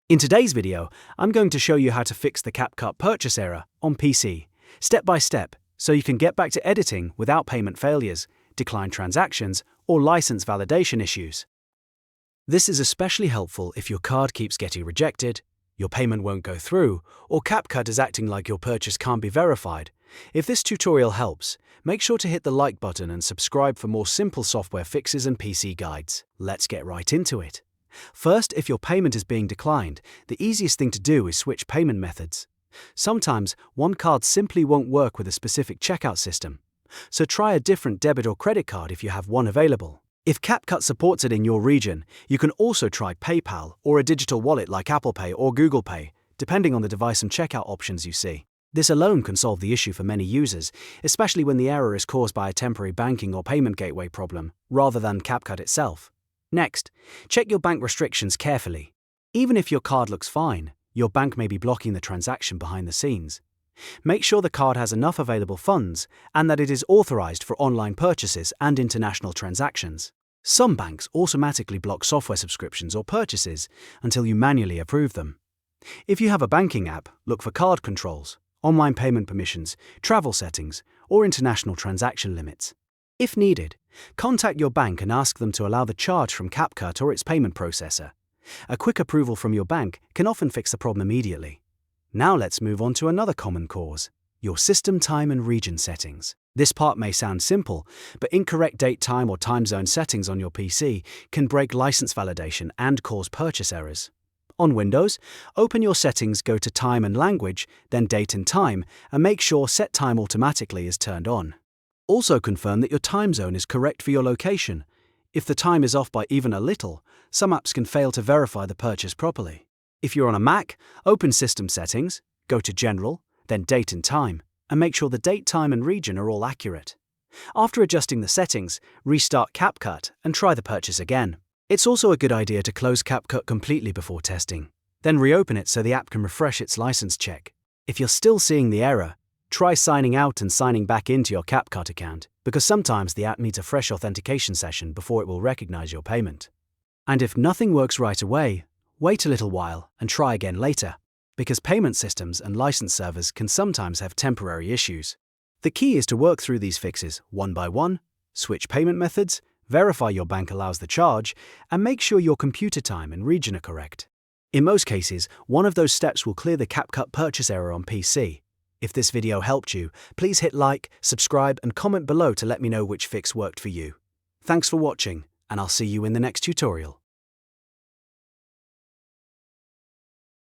In today's video, I'm going to show you how to fix the Capcut purchase error on PC, step by step, so you can get back to editing without payment failures, declined transactions, or license validation issues. This is especially helpful if your card keeps getting rejected, your payment won't go through, or Capcut is acting like your purchase can't be verified. If this tutorial helps, make sure to hit the like button and subscribe for more simple software fixes and PC guides. Let's get right into it. First, if your payment is being declined, the easiest thing to do is switch payment methods. Sometimes, one card simply won't work with a specific checkout system. So try a different debit or credit card if you have one available. If Capcut supports it in your region, you can also try PayPal or a digital wallet like Apple Pay or Google Pay, depending on the device and checkout options you see. This alone can solve the issue for many users, especially when the error is caused by a temporary banking or payment gateway problem, rather than Capcut itself. Next, check your bank restrictions carefully. Even if your card looks fine, your bank may be blocking the transaction behind the scenes. Make sure the card has enough available funds and that it is authorized for online purchases and international transactions. Some banks automatically block software subscriptions or purchases until you manually approve them. If you have a banking app, look for card controls, online payment permissions, travel settings, or international transaction limits. If needed, contact your bank and ask them to allow the charge from Capcut or its payment processor. A quick approval from your bank can often fix the problem immediately. Now let's move on to another common cause: your system time and region settings. This part may sound simple, but incorrect date time or time zone settings on your PC can break license validation and cause purchase errors. On Windows, open your settings, go to Time and Language, then Date and Time, and make sure Set Time Automatically is turned on. Also confirm that your time zone is correct for your location. If the time is off by even a little, some apps can fail to verify the purchase properly. If you're on a Mac, open System Settings, go to General, then Date and Time, and make sure the date, time, and region are all accurate. After adjusting the settings, restart Capcut and try the purchase again. It's also a good idea to close Capcut completely before testing, then reopen it so the app can refresh its license check. If you're still seeing the error, try signing out and signing back into your Capcut account, because sometimes the app needs a fresh authentication session before it will recognize your payment. And if nothing works right away, wait a little while and try again later, because payment systems and license servers can sometimes have temporary issues. The key is to work through these fixes one by one, switch payment methods, verify your bank allows the charge, and make sure your computer time and region are correct. In most cases, one of those steps will clear the Capcut purchase error on PC. If this video helped you, please hit like, subscribe, and comment below to let me know which fix worked for you. Thanks for watching, and I'll see you in the next tutorial.